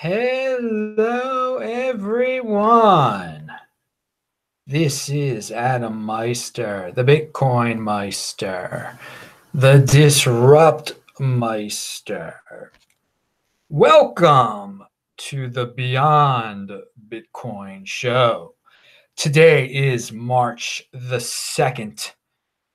Hello, everyone. This is Adam Meister, the Bitcoin Meister, the Disrupt Meister. Welcome to the Beyond Bitcoin show. Today is March the 2nd,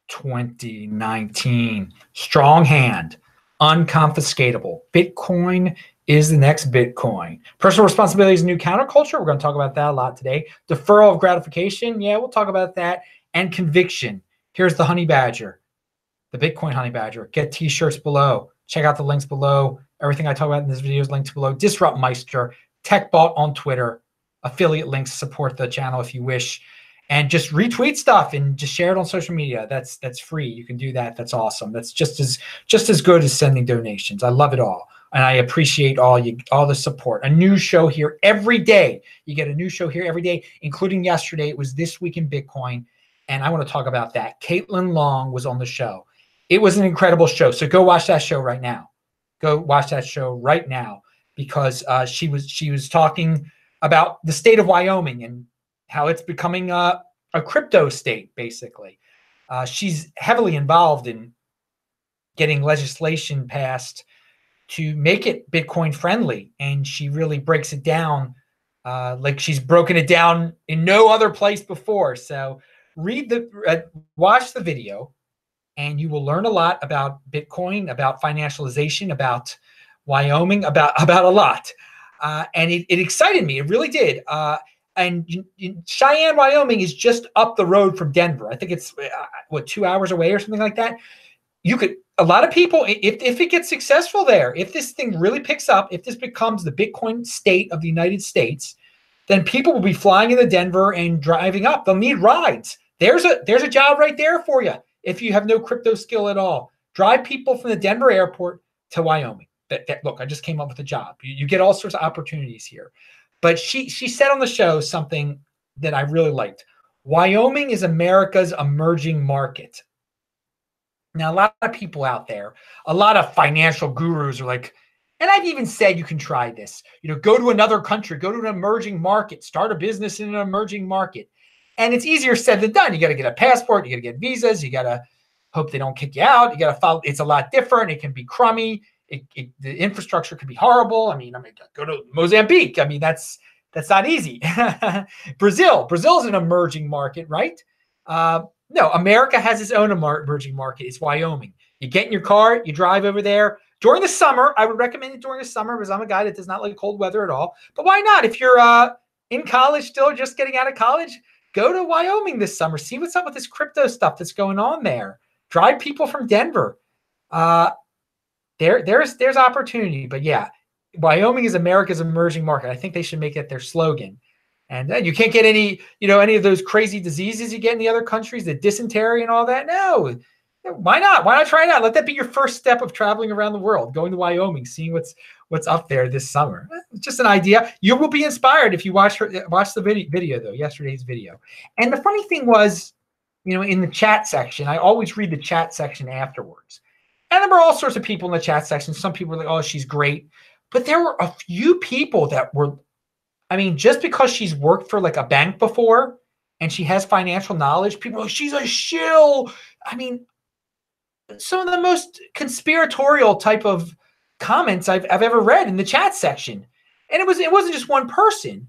2019. Strong hand, unconfiscatable. Bitcoin is the next Bitcoin. Personal responsibility is a new counterculture. We're going to talk about that a lot today. Deferral of gratification. Yeah, we'll talk about that. And conviction. Here's the honey badger, the Bitcoin honey badger. Get t-shirts below. Check out the links below. Everything I talk about in this video is linked below. Disrupt Meister, TechBot on Twitter, affiliate links. Support the channel if you wish. And just retweet stuff and just share it on social media. That's free. You can do that. That's awesome. That's just as good as sending donations. I love it all. And I appreciate all the support. A new show here every day. You get a new show here every day, including yesterday. It was This Week in Bitcoin. And I want to talk about that. Caitlin Long was on the show. It was an incredible show. So go watch that show right now. Go watch that show right now because she was talking about the state of Wyoming and how it's becoming a crypto state, basically. She's heavily involved in getting legislation passed to make it Bitcoin friendly. And she really breaks it down like she's broken it down in no other place before. So watch the video and you will learn a lot about Bitcoin, about financialization, about Wyoming, about a lot. And it excited me. It really did. And Cheyenne, Wyoming is just up the road from Denver. I think it's 2 hours away or something like that. A lot of people, if it gets successful there, if this thing really picks up, if this becomes the Bitcoin state of the United States, then people will be flying into Denver and driving up. They'll need rides. There's a job right there for you if you have no crypto skill at all. Drive people from the Denver airport to Wyoming. Look, I just came up with a job. You get all sorts of opportunities here. But she said on the show something that I really liked. Wyoming is America's emerging market. Now, a lot of people out there, a lot of financial gurus are like, and I've even said you can try this. Go to another country, go to an emerging market, start a business in an emerging market. And it's easier said than done. You got to get a passport, you got to get visas, you got to hope they don't kick you out. You got to follow. It's a lot different. It can be crummy. The infrastructure could be horrible. I mean, go to Mozambique. I mean, that's not easy. Brazil's an emerging market, right? No, America has its own emerging market. It's Wyoming. You get in your car, you drive over there during the summer. I would recommend it during the summer because I'm a guy that does not like cold weather at all. But why not? If you're in college still, just getting out of college, go to Wyoming this summer. See what's up with this crypto stuff that's going on there. Drive people from Denver. There's opportunity, but yeah, Wyoming is America's emerging market. I think they should make it their slogan. And then you can't get any of those crazy diseases you get in the other countries, the dysentery and all that. No, why not? Why not try it out? Let that be your first step of traveling around the world, going to Wyoming, seeing what's up there this summer. It's just an idea. You will be inspired if you watch the video though, yesterday's video. And the funny thing was, in the chat section, I always read the chat section afterwards. And there were all sorts of people in the chat section. Some people were like, oh, she's great. But there were a few people that were, just because she's worked for like a bank before and she has financial knowledge, people are like, she's a shill. Some of the most conspiratorial type of comments I've ever read in the chat section. And it wasn't just one person.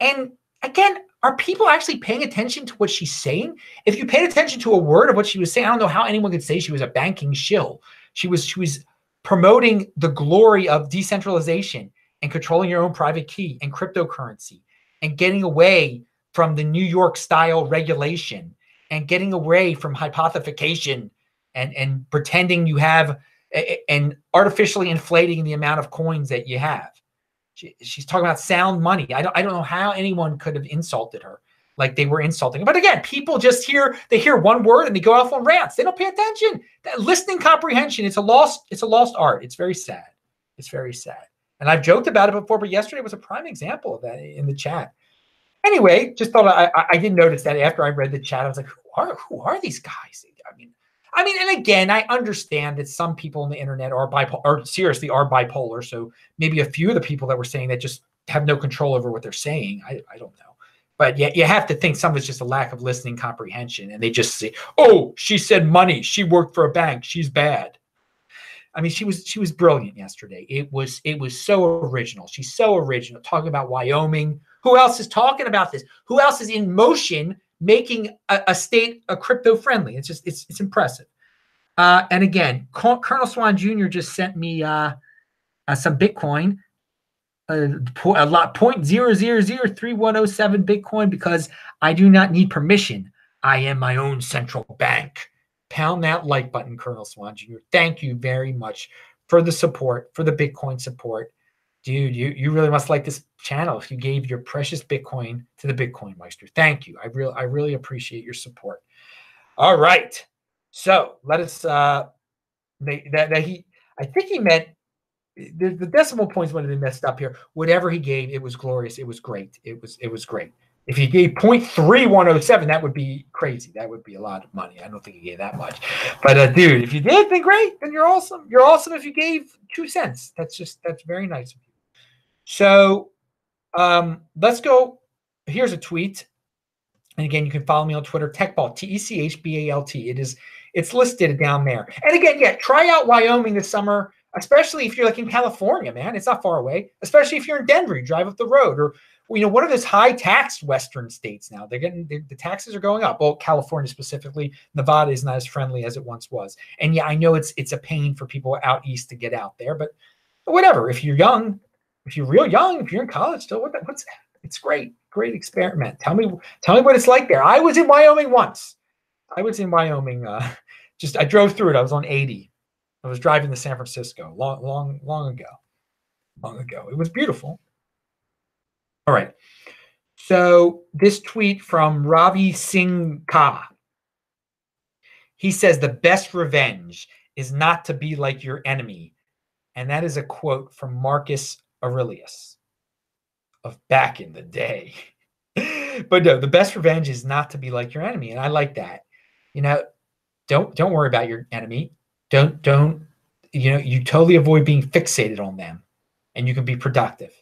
And again, are people actually paying attention to what she's saying? If you paid attention to a word of what she was saying, I don't know how anyone could say she was a banking shill. She was promoting the glory of decentralization and controlling your own private key and cryptocurrency and getting away from the New York style regulation and getting away from hypothecation and pretending you have and artificially inflating the amount of coins that you have. She's talking about sound money. I don't know how anyone could have insulted her like they were insulting her. But again, people just hear one word and they go off on rants. They don't pay attention. That listening comprehension, it's a lost art. It's very sad. It's very sad. And I've joked about it before, but yesterday was a prime example of that in the chat. Anyway, just thought I did notice that after I read the chat, I was like, who are these guys? I mean, and again, I understand that some people on the internet are bipolar, or seriously are bipolar. So maybe a few of the people that were saying that just have no control over what they're saying. I don't know. But yeah, you have to think some of it's just a lack of listening comprehension. And they just say, oh, she said money. She worked for a bank. She's bad. I mean, she was brilliant yesterday. It was so original. She's so original, talking about Wyoming. Who else is talking about this? Who else is in motion making a state crypto friendly? It's just it's impressive. And again, Colonel Swan Jr. just sent me some Bitcoin, a lot 0.0003107 Bitcoin, because I do not need permission. I am my own central bank. Pound that like button, Colonel Swan Jr. Thank you very much for the support, for the Bitcoin support. Dude, you really must like this channel if you gave your precious Bitcoin to the Bitcoin Meister. Thank you. I really appreciate your support. All right. So let us I think he meant the decimal points would have been messed up here. Whatever he gave, it was glorious. It was great. It was great. If he gave 0.3107, that would be crazy. That would be a lot of money. I don't think he gave that much. But dude, if you did, then great. Then you're awesome. You're awesome if you gave 2 cents. That's very nice of you. So let's go. Here's a tweet. And again, you can follow me on Twitter, Techbalt, TECHBALT. It's listed down there. And again, yeah, try out Wyoming this summer, especially if you're like in California, man. It's not far away. Especially if you're in Denver, you drive up the road. Or, what are those high tax Western states now? The taxes are going up. Well, California specifically, Nevada is not as friendly as it once was. And yeah, I know it's a pain for people out east to get out there, but whatever. If you're young, if you're real young, if you're in college still, what's that? It's great. Great experiment. Tell me what it's like there. I was in Wyoming once. I drove through it. I was on 80. I was driving to San Francisco long ago. It was beautiful. All right. So this tweet from Ravi Singh Ka. He says, the best revenge is not to be like your enemy. And that is a quote from Marcus Aurelius of back in the day. But no, the best revenge is not to be like your enemy. And I like that. Don't worry about your enemy. Don't you totally avoid being fixated on them, and you can be productive.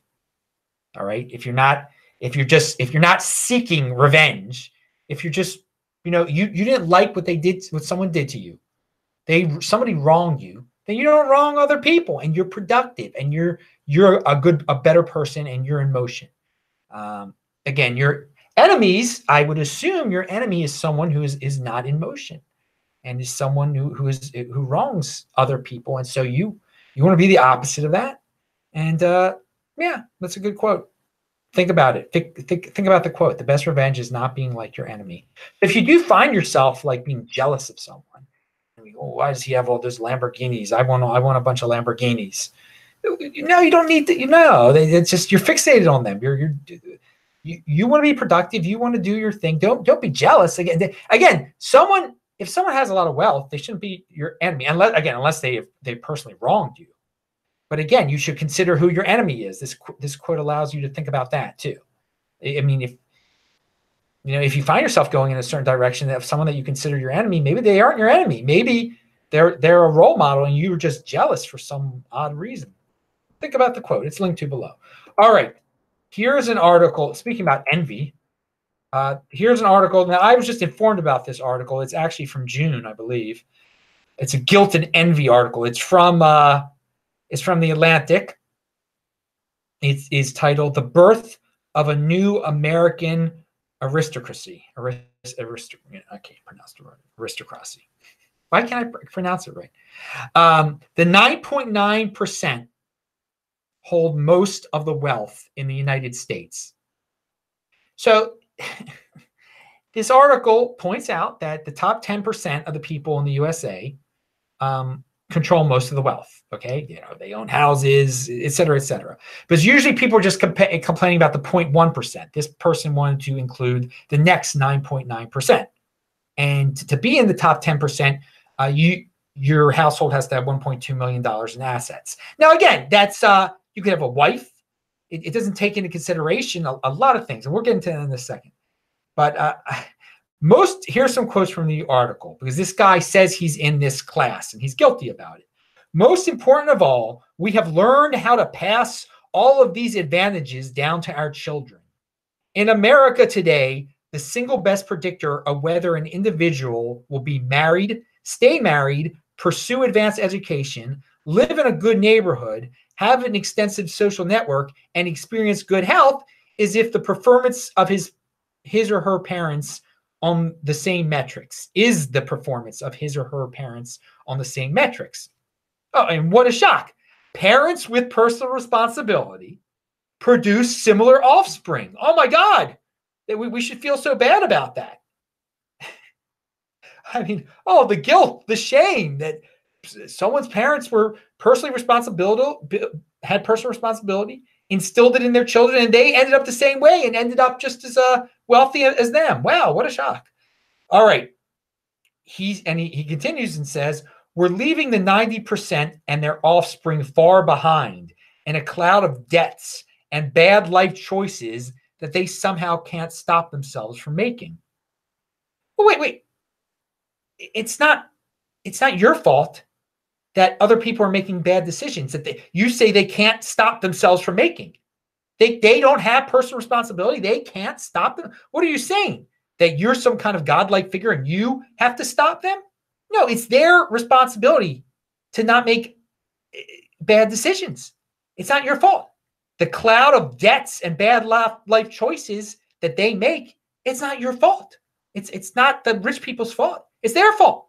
All right. If you're not seeking revenge, if you're just, you didn't like what someone did to you, somebody wronged you, then you don't wrong other people, and you're productive, and you're a better person, and you're in motion. Again, your enemies, I would assume your enemy is someone who is not in motion, and is someone who wrongs other people. And so you want to be the opposite of that. And yeah, that's a good quote. Think about it. Think about the quote. The best revenge is not being like your enemy. If you do find yourself like being jealous of someone, why does he have all those Lamborghinis? I want a bunch of Lamborghinis. No, you don't need to. It's just you're fixated on them. You want to be productive. You want to do your thing. Don't be jealous. Again, if someone has a lot of wealth, they shouldn't be your enemy unless they personally wronged you. But again, you should consider who your enemy is. This quote allows you to think about that too. I mean, if you find yourself going in a certain direction of someone that you consider your enemy, maybe they aren't your enemy. Maybe they're a role model and you're just jealous for some odd reason. Think about the quote. It's linked to below. All right. Here's an article speaking about envy. Here's an article. Now, I was just informed about this article. It's actually from June, I believe. It's a guilt and envy article. It's from The Atlantic. It is titled "The Birth of a New American Aristocracy." I can't pronounce the word aristocracy. Why can't I pronounce it right? The 9.9% hold most of the wealth in the United States. So this article points out that the top 10% of the people in the USA control most of the wealth. Okay. They own houses, et cetera, et cetera. But usually people are just complaining about the 0.1%. This person wanted to include the next 9.9%. And to be in the top 10%, your household has to have $1.2 million in assets. Now, again, that's, you could have a wife. It doesn't take into consideration a lot of things. And we'll get into that in a second. But Here's some quotes from the article, because this guy says he's in this class and he's guilty about it. Most important of all, we have learned how to pass all of these advantages down to our children. In America today, the single best predictor of whether an individual will be married, stay married, pursue advanced education, live in a good neighborhood, have an extensive social network, and experience good health is if the performance of his or her parents on the same metrics. Is the performance of his or her parents on the same metrics? Oh, and what a shock. Parents with personal responsibility produce similar offspring. Oh my God. We should feel so bad about that. I mean, oh, the guilt, the shame that someone's parents were had personal responsibility, instilled it in their children, and they ended up the same way and ended up just as wealthy as them. Wow, what a shock. All right. He continues and says, we're leaving the 90% and their offspring far behind in a cloud of debts and bad life choices that they somehow can't stop themselves from making. Well, wait. It's not your fault that other people are making bad decisions that you say they can't stop themselves from making. They don't have personal responsibility. They can't stop them. What are you saying? That you're some kind of godlike figure and you have to stop them? No, it's their responsibility to not make bad decisions. It's not your fault. The cloud of debts and bad life choices that they make, it's not your fault. It's not the rich people's fault. It's their fault.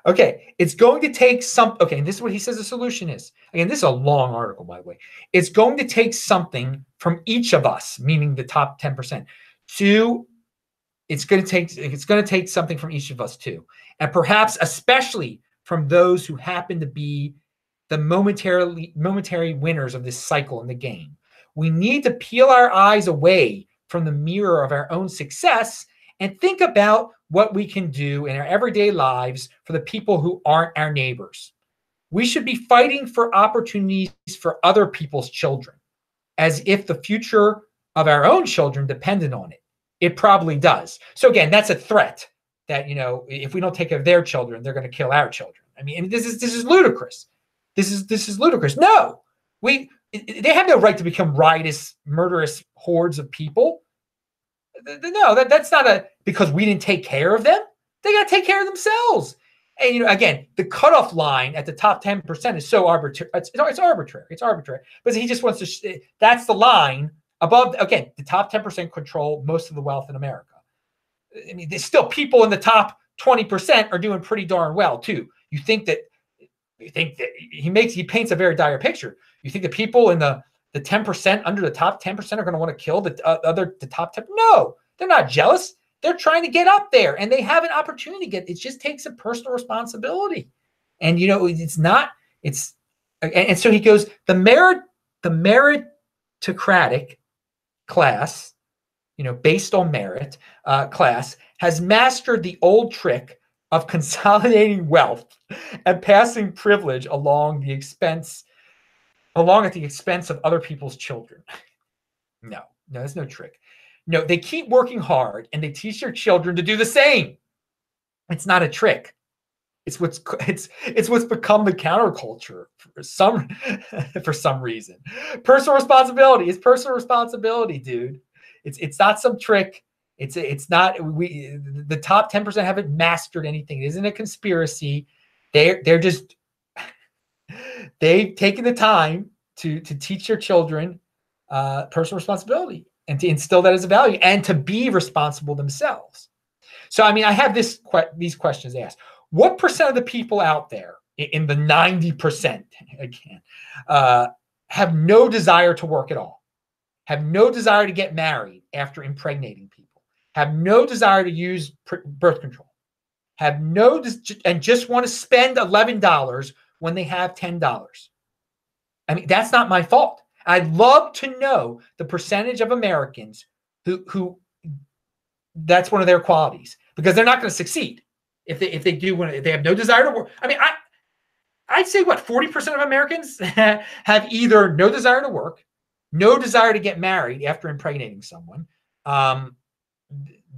Okay, it's going to take okay, and this is what he says the solution is. Again, this is a long article, by the way. It's going to take something from each of us, meaning the top 10%, it's going to take something from each of us too. And perhaps especially from those who happen to be the momentary winners of this cycle in the game. We need to peel our eyes away from the mirror of our own success and think about what we can do in our everyday lives for the people who aren't our neighbors. We should be fighting for opportunities for other people's children, as if the future of our own children depended on it. It probably does. So again, that's a threat that, if we don't take care of their children, they're going to kill our children. I mean, this is ludicrous. This is ludicrous. No, they have no right to become riotous, murderous hordes of people. No, that's not because we didn't take care of them. They got to take care of themselves. And again, the cutoff line at the top 10% is so arbitrary. It's arbitrary. It's arbitrary. But he just wants to. That's the line above. Again, the top 10% control most of the wealth in America. I mean, there's still people in the top 20% are doing pretty darn well too. You think that he paints a very dire picture. You think the people in the 10% under the top 10% are going to want to kill the top 10? No, they're not jealous. They're trying to get up there, and they have an opportunity to get. It just takes a personal responsibility, and it's not. And so he goes. The meritocratic class, based on merit, class has mastered the old trick of consolidating wealth and passing privilege along at the expense of other people's children. No, there's no trick. No, they keep working hard and they teach their children to do the same. It's not a trick. It's what's become the counterculture for some reason. Personal responsibility is personal responsibility, dude. It's not some trick. It's not the top 10% haven't mastered anything. It isn't a conspiracy. They're just they've taken the time to teach their children personal responsibility and to instill that as a value and to be responsible themselves. So, I mean, I have these questions asked. What percent of the people out there in the 90% again have no desire to work at all, have no desire to get married after impregnating people, have no desire to use birth control, and just want to spend $11 when they have $10? I mean, that's not my fault. I'd love to know the percentage of Americans who that's one of their qualities, because they're not going to succeed if they have no desire to work. I mean, I'd say 40% of Americans have either no desire to work, no desire to get married after impregnating someone.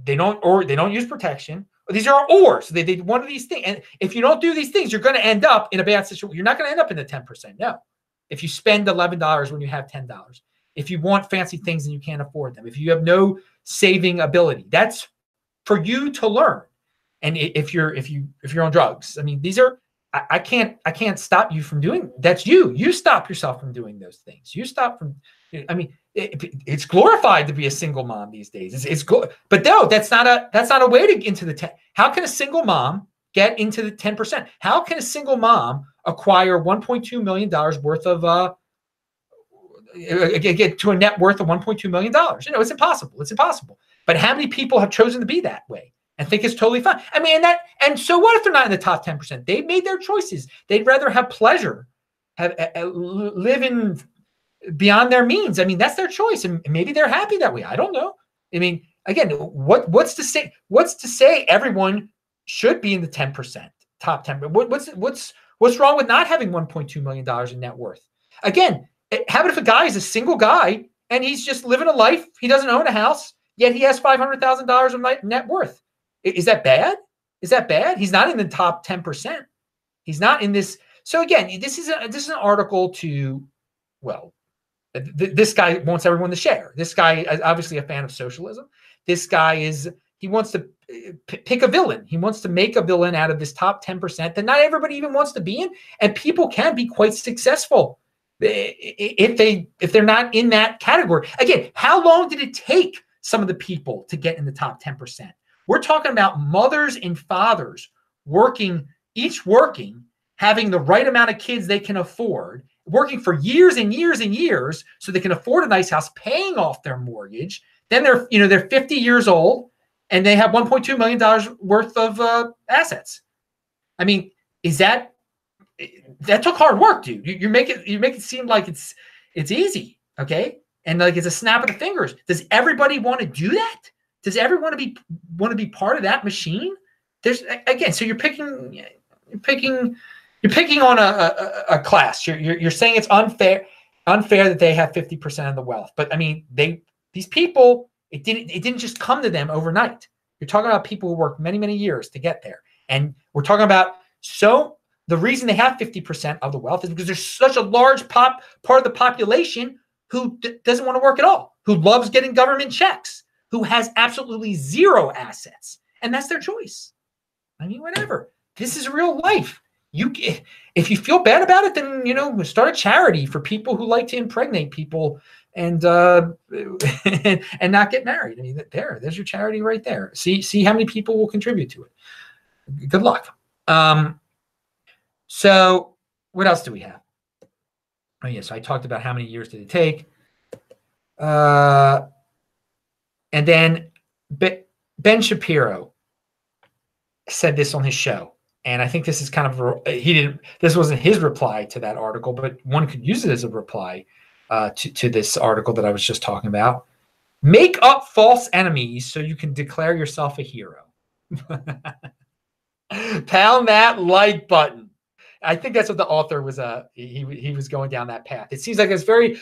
they don't use protection. These are or. So they did one of these things. And if you don't do these things, you're going to end up in a bad situation. You're not going to end up in the 10%. No. If you spend $11 when you have $10, if you want fancy things and you can't afford them, if you have no saving ability, that's for you to learn. And if you're on drugs, I mean, these are, I can't stop you from doing. That's you. You stop yourself from doing those things. You stop from. I mean, it's glorified to be a single mom these days. It's good, but no, that's not a way to get into the 10. How can a single mom get into the 10%? How can a single mom acquire $1.2 million worth of get to a net worth of $1.2 million? It's impossible. It's impossible. But how many people have chosen to be that way and think it's totally fine? I mean, and so what if they're not in the top 10%? They've made their choices. They'd rather have pleasure, live in beyond their means. I mean, that's their choice, and maybe they're happy that way. I don't know. I mean, again, what's to say? What's to say everyone should be in the 10%, top 10? What's wrong with not having $1.2 million in net worth? Again, how about if a guy is a single guy and he's just living a life? He doesn't own a house, yet he has $500,000 of net worth. Is that bad? Is that bad? He's not in the top 10%. He's not in this. So again, this is an article to, well, this guy wants everyone to share. This guy is obviously a fan of socialism. This guy he wants to pick a villain. He wants to make a villain out of this top 10% that not everybody even wants to be in. And people can be quite successful if they're not in that category. Again, how long did it take some of the people to get in the top 10%? We're talking about mothers and fathers each working, having the right amount of kids they can afford, working for years and years and years so they can afford a nice house, paying off their mortgage. Then they're 50 years old and they have $1.2 million worth of assets. I mean, that took hard work, dude. You make it seem like it's easy, okay? And like it's a snap of the fingers. Does everybody want to do that? Does everyone want to be part of that machine? There's again, so you're picking on a class. You're saying it's unfair that they have 50% of the wealth. But I mean, these people, it didn't just come to them overnight. You're talking about people who worked many, many years to get there. And we're talking about, so the reason they have 50% of the wealth is because there's such a large part of the population who doesn't want to work at all, who loves getting government checks, who has absolutely zero assets. And that's their choice. I mean, whatever. This is real life. If you feel bad about it, then, start a charity for people who like to impregnate people and and not get married. I mean, there's your charity right there. See how many people will contribute to it. Good luck. So what else do we have? Oh, yeah. So I talked about how many years did it take. And then Ben Shapiro said this on his show. And I think this is kind of, this wasn't his reply to that article, but one could use it as a reply to this article that I was just talking about. Make up false enemies so you can declare yourself a hero. Pound that like button. I think that's what the author was. He was going down that path. It seems like it's very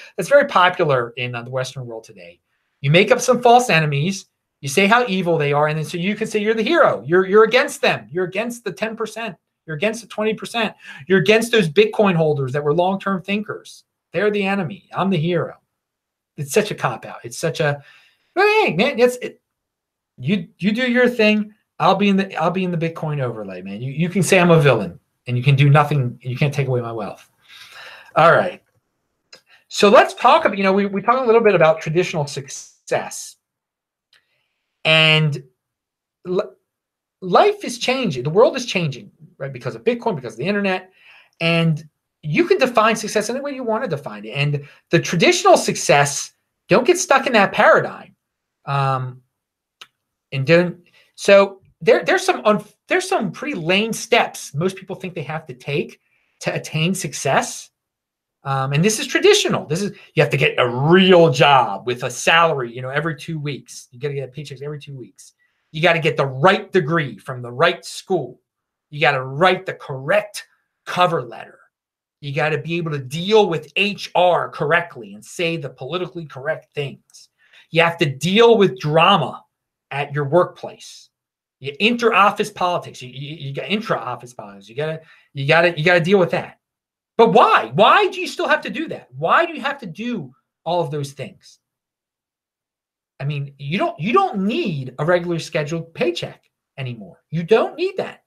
popular in the Western world today. You make up some false enemies. You say how evil they are, and then so you can say you're the hero. You're against them. You're against the 10%. You're against the 20%. You're against those Bitcoin holders that were long-term thinkers. They're the enemy. I'm the hero. It's such a cop-out. It's such a, hey man, you do your thing. I'll be in the Bitcoin overlay, man. You can say I'm a villain, and you can do nothing. You can't take away my wealth. All right. So let's talk about, we talk a little bit about traditional success. And life is changing. The world is changing, right? Because of Bitcoin, because of the internet. And you can define success any way you want to define it. And the traditional success, don't get stuck in that paradigm. So there's some pretty lame steps most people think they have to take to attain success. And this is traditional. You have to get a real job with a salary, every 2 weeks. You got to get paychecks every 2 weeks. You got to get the right degree from the right school. You got to write the correct cover letter. You got to be able to deal with HR correctly and say the politically correct things. You have to deal with drama at your workplace. You inter-office politics. You got intra-office politics. You gotta deal with that. But why? Why do you still have to do that? Why do you have to do all of those things? I mean, you don't need a regular scheduled paycheck anymore. You don't need that.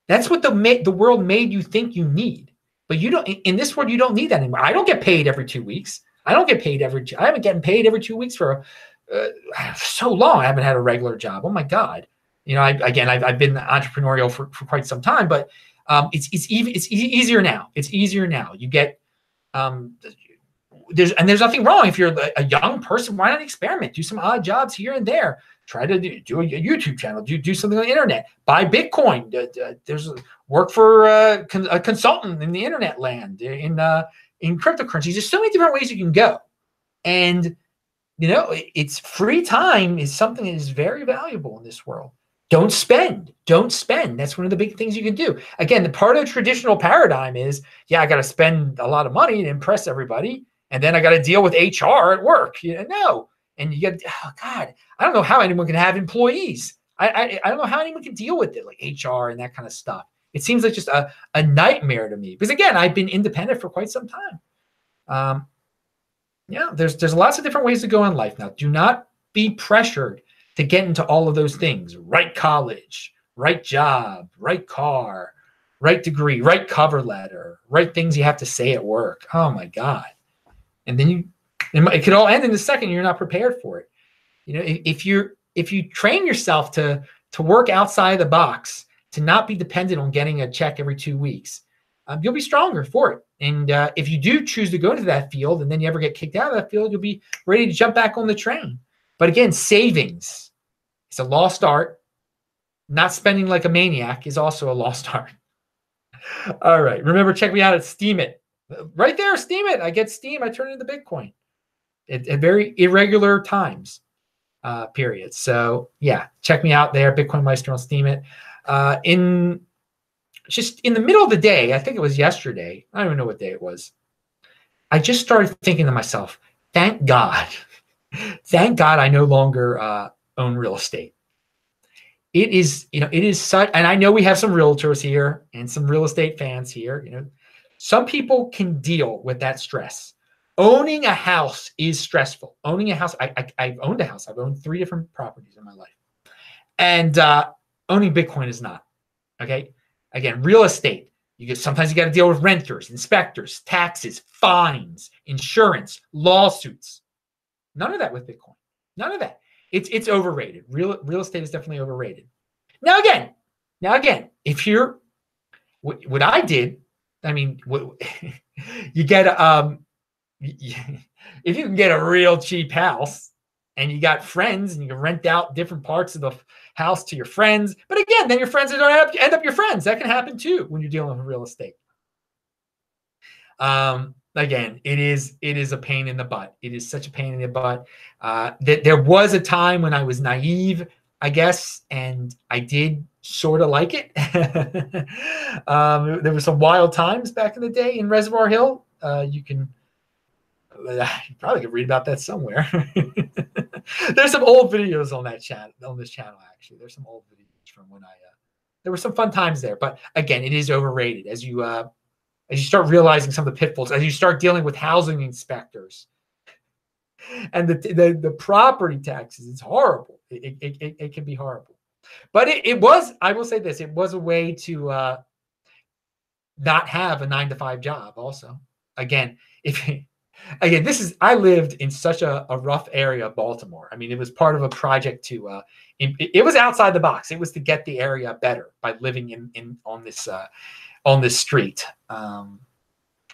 That's what the world made you think you need. But you don't, in this world, you don't need that anymore. I don't get paid every 2 weeks. I haven't gotten paid every 2 weeks for so long. I haven't had a regular job. Oh my God. You know, I've been entrepreneurial for quite some time, but it's easier now. It's easier now. You get, there's nothing wrong if you're a young person. Why not experiment? Do some odd jobs here and there. Try to do a YouTube channel. Do something on the internet. Buy Bitcoin. There's work for a consultant in the internet land in cryptocurrencies. There's so many different ways you can go, and you know, it's free time is something that is very valuable in this world. Don't spend. That's one of the big things you can do. Again, the part of the traditional paradigm is, yeah, I got to spend a lot of money to impress everybody. And then I got to deal with HR at work. You know, no. And you get, oh God, I don't know how anyone can have employees. I don't know how anyone can deal with it, like HR and that kind of stuff. It seems like just a nightmare to me. Because again, I've been independent for quite some time. Yeah, there's lots of different ways to go in life now. Do not be pressured to get into all of those things. Right college, right job, right car, right degree, right cover letter, right things you have to say at work. Oh my God. And then it could all end in a second. You're not prepared for it. You know, if you train yourself to work outside the box, to not be dependent on getting a check every 2 weeks, you'll be stronger for it. And if you do choose to go into that field and then you ever get kicked out of that field, you'll be ready to jump back on the train. But again, savings, it's a lost art. Not spending like a maniac is also a lost art. All right. Remember, check me out at Steam It. Right there, Steam It. I get Steam. I turn it into Bitcoin at very irregular times, periods. So yeah, check me out there, Bitcoin Meister on Steam It. In the middle of the day, I think it was yesterday. I don't even know what day it was. I just started thinking to myself, thank God I no longer own real estate. It is such, and I know we have some realtors here and some real estate fans here. You know, some people can deal with that stress. Owning a house is stressful. Owning a house, I've owned a house. I've owned 3 different properties in my life. And owning Bitcoin is not. Okay. Again, real estate, sometimes you got to deal with renters, inspectors, taxes, fines, insurance, lawsuits. None of that with Bitcoin. None of that. It's overrated. Real estate is definitely overrated. Now again, if you're what I did, I mean, you get if you can get a real cheap house and you got friends and you can rent out different parts of the house to your friends, but again, then your friends don't end up your friends. That can happen too when you're dealing with real estate. Again, it is a pain in the butt. It is such a pain in the butt. There was a time when I was naive, I guess, and I did sort of like it. There were some wild times back in the day in Reservoir Hill. You probably could read about that somewhere. There's some old videos on this channel, actually. There's some old videos from when there were some fun times there. But again, it is overrated as you start realizing some of the pitfalls, as you start dealing with housing inspectors and the property taxes. It's horrible. It can be horrible. But it was, I will say this, it was a way to not have a 9-to-5 job also. Again, I lived in such a rough area of Baltimore. I mean, it was part of a project to, it was outside the box. It was to get the area better by living on this street.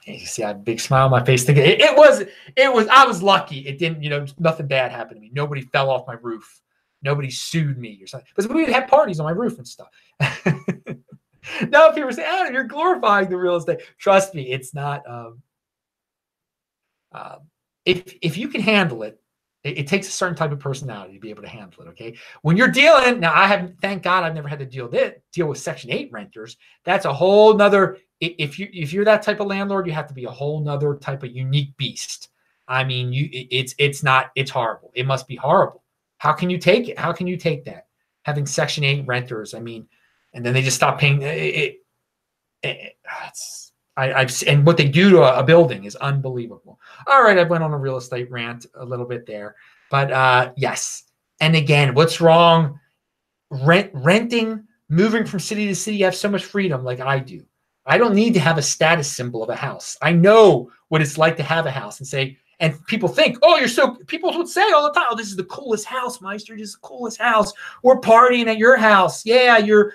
You see, I had a big smile on my face thinking I was lucky. It didn't, nothing bad happened to me. Nobody fell off my roof. Nobody sued me or something. Because we would have parties on my roof and stuff. Now, people say, Adam, you're glorifying the real estate. Trust me, it's not. If you can handle it, it takes a certain type of personality to be able to handle it. Okay, when you're dealing now, thank God I've never had to deal with Section 8 renters. That's a whole nother. If you're that type of landlord, you have to be a whole nother type of unique beast. I mean, it's horrible. It must be horrible How can you take it? How can you take that? Having Section 8 renters, I mean, and then they just stop paying and what they do to a building is unbelievable. All right, I went on a real estate rant a little bit there, but yes. And again, what's wrong? Renting, moving from city to city, you have so much freedom like I do. I don't need to have a status symbol of a house. I know what it's like to have a house and say, and people think, oh, people would say all the time, oh, this is the coolest house, Meister. This is the coolest house. We're partying at your house. Yeah, your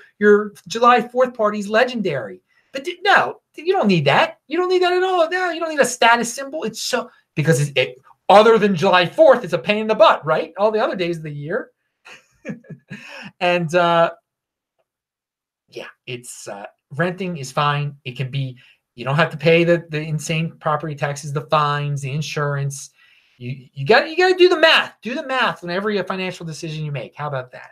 July 4th party is legendary. But no, you don't need that. You don't need that at all. No, you don't need a status symbol. It's so, because other than July 4th, it's a pain in the butt, right? All the other days of the year. And yeah, it's renting is fine. It can be, you don't have to pay the insane property taxes, the fines, the insurance. You got to do the math. Do the math on every financial decision you make. How about that?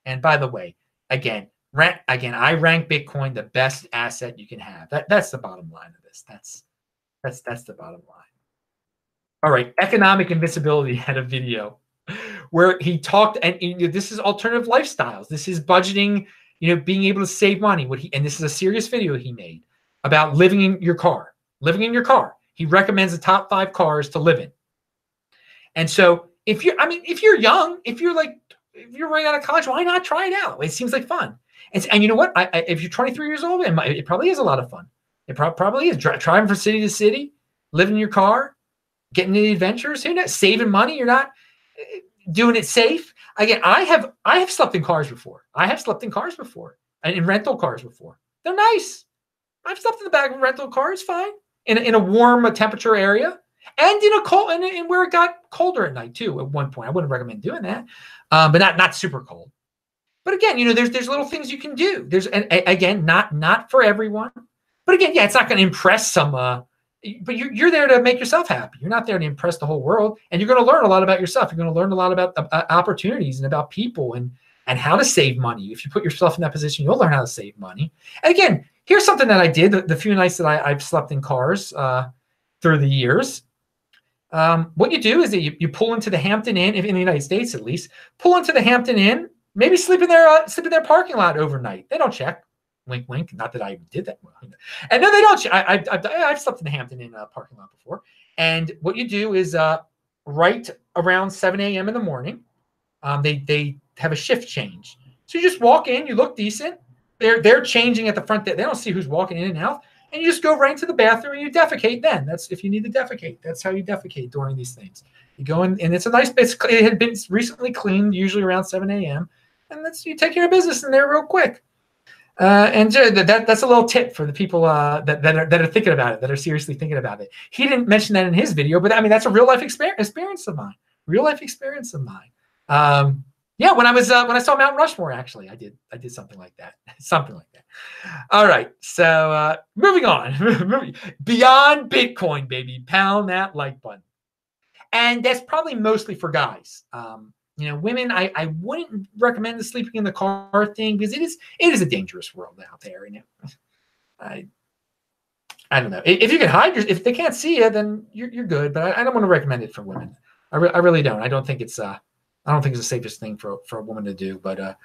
And by the way, again, I rank Bitcoin the best asset you can have. That's the bottom line of this. That's the bottom line. All right, Economic Invincibility had a video where he talked, and this is alternative lifestyles. This is budgeting, being able to save money. And this is a serious video he made about living in your car. Living in your car. He recommends the top 5 cars to live in. And so if you're young, if you're right out of college, why not try it out? It seems like fun. And you know what? If you're 23 years old, it probably is a lot of fun. It probably is. Driving from city to city, living in your car, getting into adventures. You're not saving money. You're not doing it safe. Again, I have slept in cars before. And in rental cars before. They're nice. I've slept in the back of a rental car. It's fine. In a warm temperature area. And in a cold, and where it got colder at night too. At one point, I wouldn't recommend doing that, but not super cold. But again, there's little things you can do. Again, not for everyone, but again, yeah, it's not going to impress some. But you're there to make yourself happy. You're not there to impress the whole world, and you're going to learn a lot about yourself. You're going to learn a lot about opportunities and about people and how to save money. If you put yourself in that position, you'll learn how to save money. And again, here's something that I did the few nights that I've slept in cars through the years. What you do is that you pull into the Hampton Inn, in the United States at least, pull into the Hampton Inn, maybe sleep in their parking lot overnight. They don't check. Wink, wink. Not that I even did that. And no, they don't. I've slept in the Hampton Inn parking lot before. And what you do is right around 7 a.m. in the morning, they have a shift change. So you just walk in, you look decent. They're changing at the front. They don't see who's walking in and out. And you just go right into the bathroom and you defecate then. That's if you need to defecate. That's how you defecate during these things. You go in, and it's a nice, it had been recently cleaned, usually around 7 a.m. And you take care of business in there real quick. And that's a little tip for the people that are thinking about it, that are seriously thinking about it. He didn't mention that in his video, but I mean, that's a real life experience of mine. Yeah, when I saw Mount Rushmore, actually, I did something like that. All right, so moving on. Beyond Bitcoin, baby, pound that like button. And that's probably mostly for guys. Women, I wouldn't recommend the sleeping in the car thing, because it is a dangerous world out there. I don't know. If you can hide if they can't see you, then you're good. But I don't want to recommend it for women. I really don't. I don't think it's the safest thing for a woman to do. But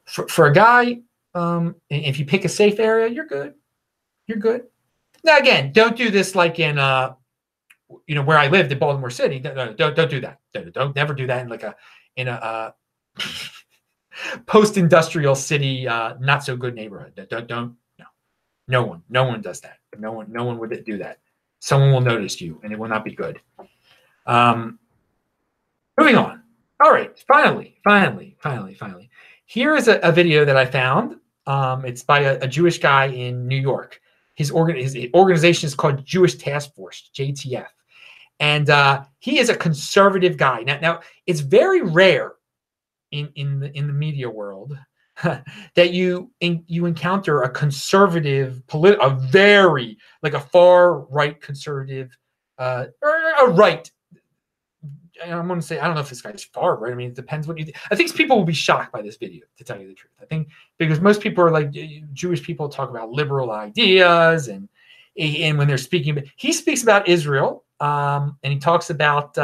for a guy, if you pick a safe area, you're good. You're good. Now again, don't do this like in where I lived in Baltimore City. Don't do that. Don't never do that in a post-industrial city, not so good neighborhood. No one does that. No one would do that. Someone will notice you, and it will not be good. Moving on. All right, finally. Here is a video that I found. It's by a Jewish guy in New York. His organization is called Jewish Task Force, JTF. And he is a conservative guy. Now it's very rare in the media world that you encounter a conservative, a far right conservative, or a right. I'm going to say, I don't know if this guy's far right. I mean, it depends what you think. I think people will be shocked by this video, to tell you the truth. I think because most people are like, Jewish people talk about liberal ideas, and when they're speaking, he speaks about Israel, and he talks about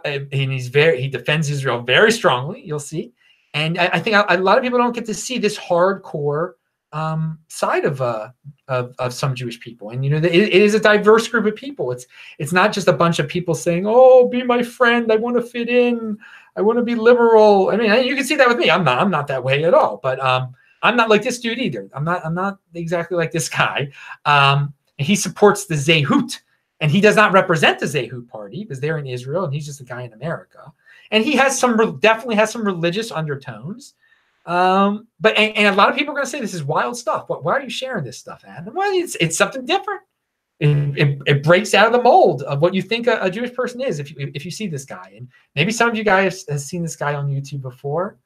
and he defends Israel very strongly. You'll see, and I think a lot of people don't get to see this hardcore side of some Jewish people. And it is a diverse group of people. It's not just a bunch of people saying, "Oh, be my friend. I want to fit in. I want to be liberal." I mean, you can see that with me. I'm not that way at all. But I'm not like this dude either. I'm not exactly like this guy. He supports the Zehut. And he does not represent the Zehut party because they're in Israel and he's just a guy in America. And he has definitely has some religious undertones. But a lot of people are going to say this is wild stuff. Why are you sharing this stuff, Adam? Well, it's something different. It breaks out of the mold of what you think a Jewish person is if you see this guy. And maybe some of you guys have seen this guy on YouTube before.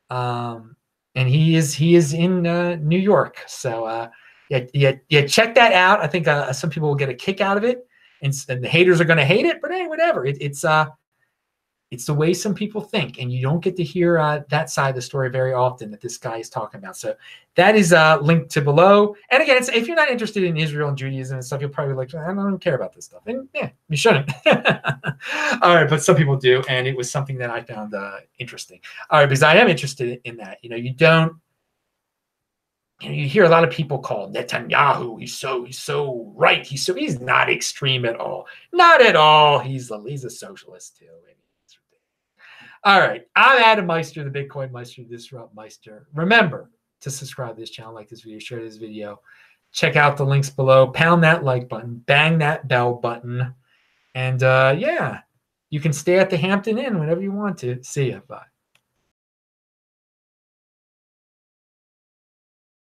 And he is in New York. So yeah, check that out. I think some people will get a kick out of it. And the haters are going to hate it, but hey, whatever. It's the way some people think, and you don't get to hear that side of the story very often that this guy is talking about. So that is linked to below. And again, if you're not interested in Israel and Judaism and stuff, you'll probably like, I don't care about this stuff. And yeah, you shouldn't. All right, but some people do, and it was something that I found interesting. All right, because I am interested in that. You hear a lot of people call Netanyahu. He's so right. He's not extreme at all. Not at all. He's a socialist too. All right. I'm Adam Meister, the Bitcoin Meister, Disrupt Meister. Remember to subscribe to this channel, like this video, share this video. Check out the links below. Pound that like button. Bang that bell button. And yeah, you can stay at the Hampton Inn whenever you want to. See ya. Bye.